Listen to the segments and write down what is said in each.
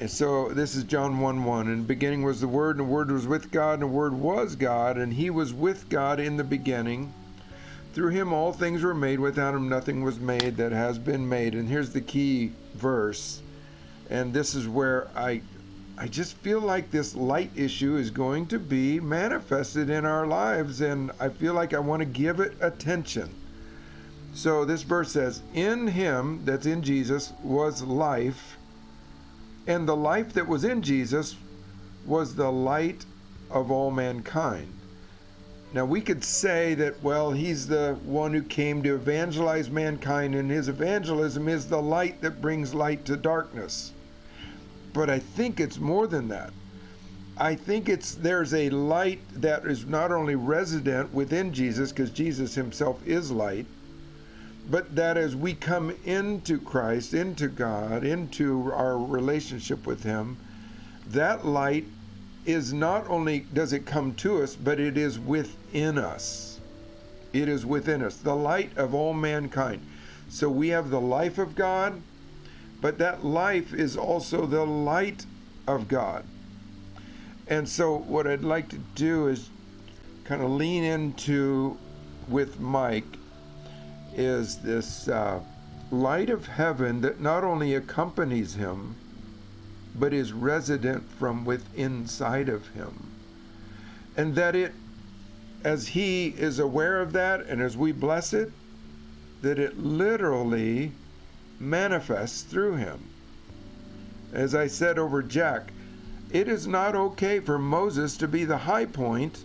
So this is John 1:1. In the beginning was the Word, and the Word was with God, and the Word was God, and He was with God in the beginning. Through Him all things were made. Without Him nothing was made that has been made. And here's the key verse. And this is where I just feel like this light issue is going to be manifested in our lives, and I feel like I want to give it attention. So this verse says, in Him, that's in Jesus, was life, and the life that was in Jesus was the light of all mankind. Now we could say that, well, He's the one who came to evangelize mankind, and His evangelism is the light that brings light to darkness. But I think it's more than that. I think there's a light that is not only resident within Jesus, because Jesus Himself is light, but that as we come into Christ, into God, into our relationship with Him, that light is not only does it come to us, but it is within us. It is within us, the light of all mankind. So we have the life of God, but that life is also the light of God. And so what I'd like to do is kind of lean into with Mike is this light of heaven that not only accompanies Him, but is resident from within inside of Him. And that it, as He is aware of that, and as we bless it, that it literally manifests through Him. As I said over Jack, it is not okay for Moses to be the high point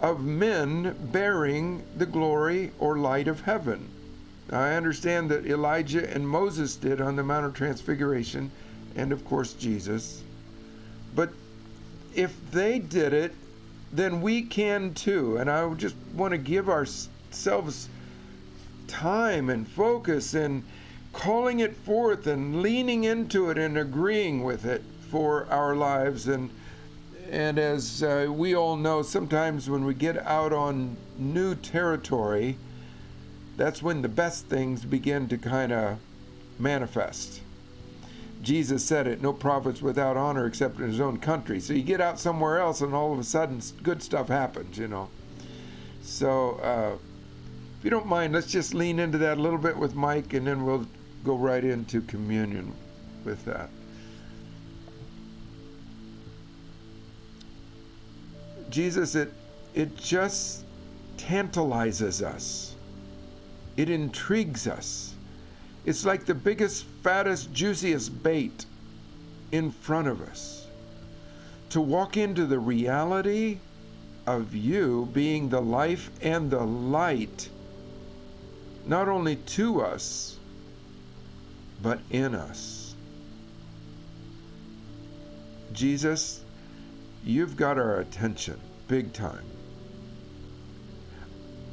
of men bearing the glory or light of heaven. Now, I understand that Elijah and Moses did on the Mount of Transfiguration, and of course Jesus. But if they did it, then we can too. And I just want to give ourselves time and focus and calling it forth and leaning into it and agreeing with it for our lives. And as we all know, sometimes when we get out on new territory, that's when the best things begin to kind of manifest. Jesus said it, no prophet's without honor except in his own country. So you get out somewhere else and all of a sudden good stuff happens, So if you don't mind, let's just lean into that a little bit with Mike, and then we'll go right into communion with that. Jesus, it just tantalizes us. It intrigues us. It's like the biggest, fattest, juiciest bait in front of us. To walk into the reality of You being the life and the light, not only to us, but in us. Jesus, You've got our attention big time.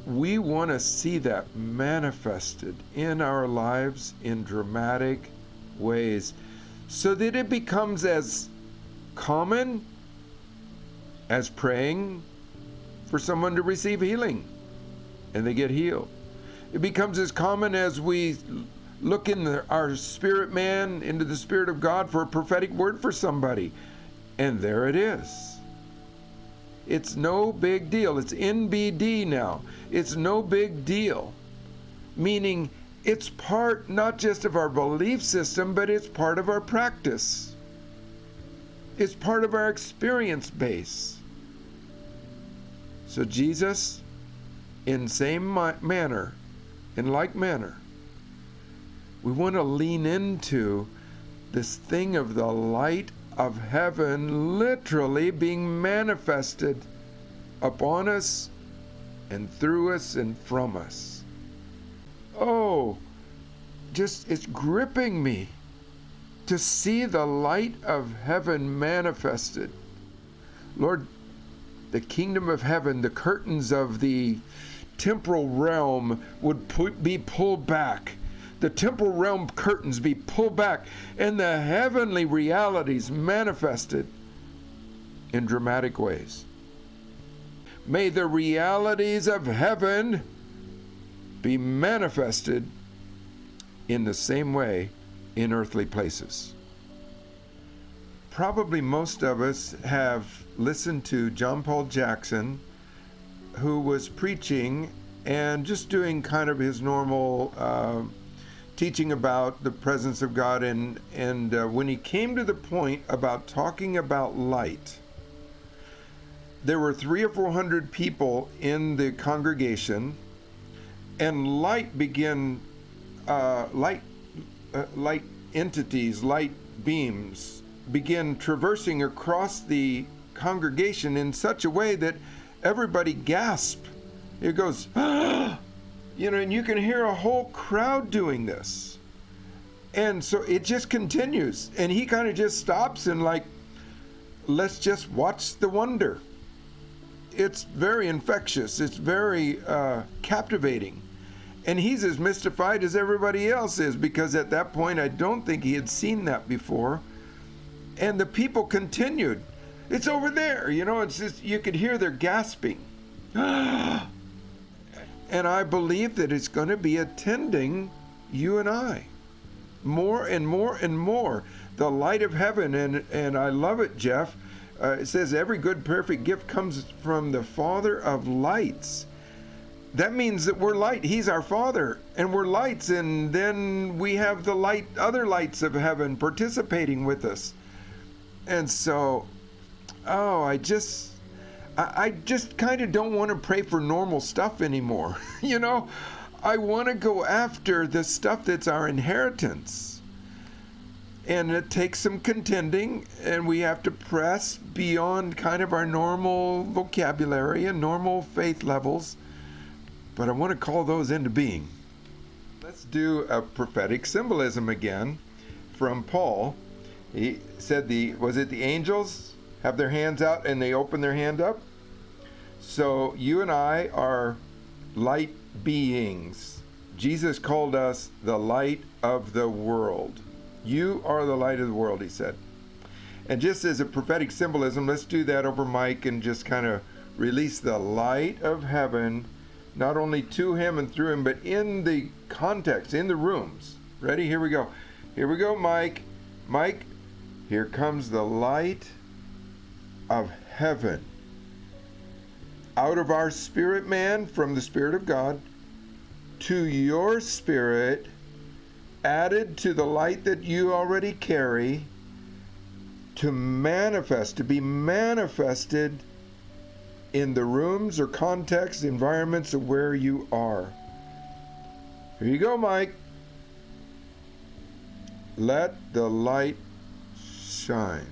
We want to see that manifested in our lives in dramatic ways so that it becomes as common as praying for someone to receive healing and they get healed. It becomes as common as we look in our spirit man, into the Spirit of God for a prophetic word for somebody, and there it is. It's no big deal. It's NBD now. It's no big deal. Meaning it's part not just of our belief system, but it's part of our practice. It's part of our experience base. So Jesus, in like manner, we want to lean into this thing of the light of heaven literally being manifested upon us and through us and from us. Oh, it's gripping me to see the light of heaven manifested. Lord, the kingdom of heaven, the curtains of the temporal realm would be pulled back. The temporal realm curtains be pulled back, and the heavenly realities manifested in dramatic ways. May the realities of heaven be manifested in the same way in earthly places. probably most of us have listened to John Paul Jackson, who was preaching and just doing kind of his normal teaching about the presence of God. And when he came to the point about talking about light, there were 300 or 400 people in the congregation, and light entities, light beams begin traversing across the congregation in such a way that everybody gasped. It goes, ah! And you can hear a whole crowd doing this. And so it just continues. And he kind of just stops and let's just watch the wonder. It's very infectious. It's very captivating. And he's as mystified as everybody else is, because at that point, I don't think he had seen that before. And the people continued. It's over there. It's just, you could hear their gasping. And I believe that it's going to be attending you and I more and more and more. The light of heaven, and I love it, Jeff. It says every good, perfect gift comes from the Father of lights. That means that we're light. He's our Father, and we're lights, and then we have the light, other lights of heaven participating with us. And so, I just kind of don't want to pray for normal stuff anymore. I want to go after the stuff that's our inheritance. And it takes some contending, and we have to press beyond kind of our normal vocabulary and normal faith levels. But I want to call those into being. Let's do a prophetic symbolism again from Paul. He said was it the angels have their hands out and they open their hand up? So you and I are light beings. Jesus called us the light of the world. You are the light of the world, he said. And just as a prophetic symbolism, let's do that over Mike and just kind of release the light of heaven, not only to him and through him, but in the context, in the rooms. Ready? Here we go. Here we go, Mike. Mike, here comes the light of heaven. Out of our spirit man, from the Spirit of God, to your spirit, added to the light that you already carry, to be manifested in the rooms or contexts, environments of where you are. Here you go, Mike. Let the light shine.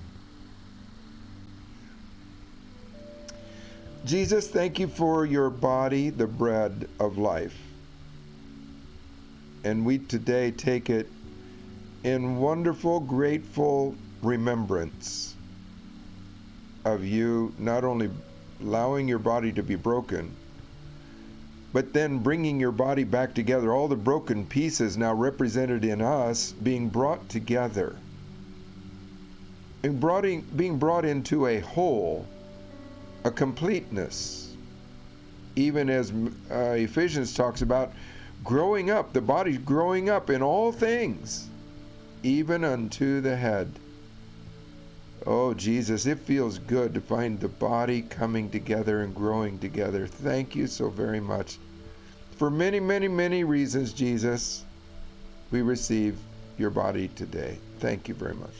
Jesus, thank you for your body, the bread of life. And we today take it in wonderful, grateful remembrance of you not only allowing your body to be broken, but then bringing your body back together, all the broken pieces now represented in us being brought together, and being brought into a whole, a completeness, even as Ephesians talks about growing up, the body's growing up in all things, even unto the head. Oh, Jesus, it feels good to find the body coming together and growing together. Thank you so very much. For many, many, many reasons, Jesus, we receive your body today. Thank you very much.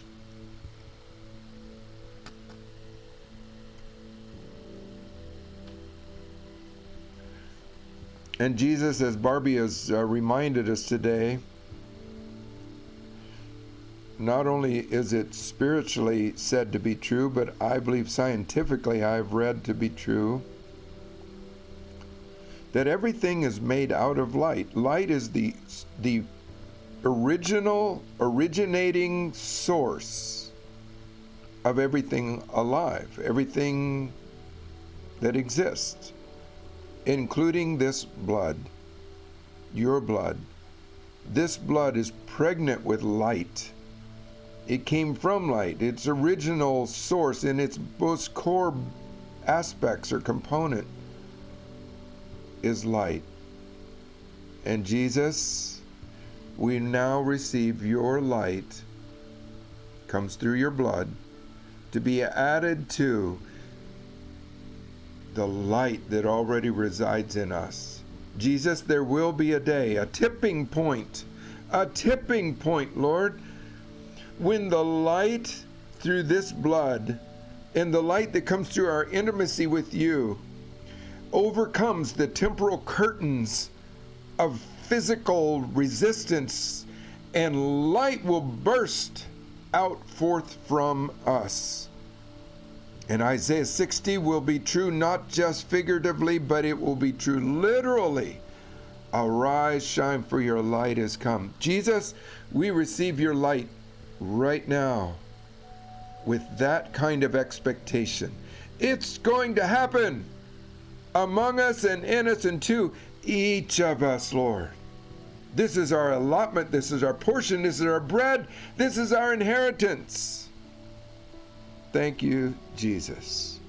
And Jesus, as Barbie has reminded us today, not only is it spiritually said to be true, but I believe scientifically I've read to be true, that everything is made out of light. Light is the originating source of everything alive, everything that exists, including this blood, your blood. This blood is pregnant with light. It came from light. Its original source in its most core aspects or component is light. And Jesus, we now receive your light, comes through your blood, to be added to the light that already resides in us. Jesus, there will be a day, a tipping point, Lord, when the light through this blood and the light that comes through our intimacy with you overcomes the temporal curtains of physical resistance, and light will burst out forth from us. And Isaiah 60 will be true not just figuratively, but it will be true literally. Arise, shine, for your light has come. Jesus, we receive your light right now with that kind of expectation. It's going to happen among us and in us and to each of us, Lord. This is our allotment. This is our portion. This is our bread. This is our inheritance. Thank you, Jesus.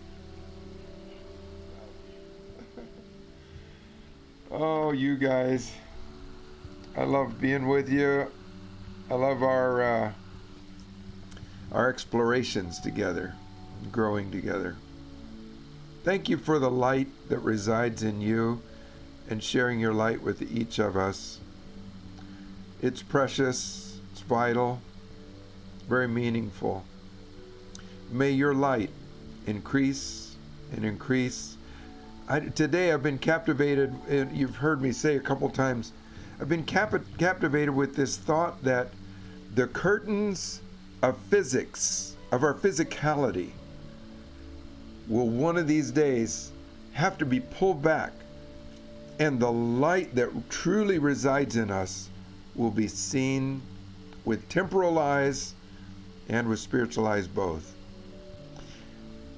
Oh, you guys. I love being with you. I love our explorations together, growing together. Thank you for the light that resides in you and sharing your light with each of us. It's precious, it's vital, very meaningful. May your light increase and increase. Today I've been captivated, and you've heard me say a couple times, I've been captivated with this thought that the curtains of physics, of our physicality, will one of these days have to be pulled back, and the light that truly resides in us will be seen with temporal eyes and with spiritual eyes both.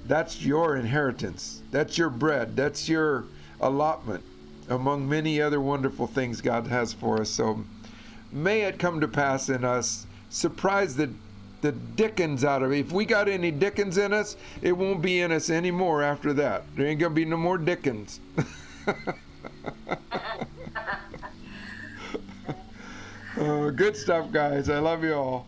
That's your inheritance. That's your bread. That's your allotment among many other wonderful things God has for us. So may it come to pass in us. Surprise the dickens out of it. If we got any dickens in us, it won't be in us anymore after that. There ain't going to be no more dickens. Good stuff, guys. I love you all.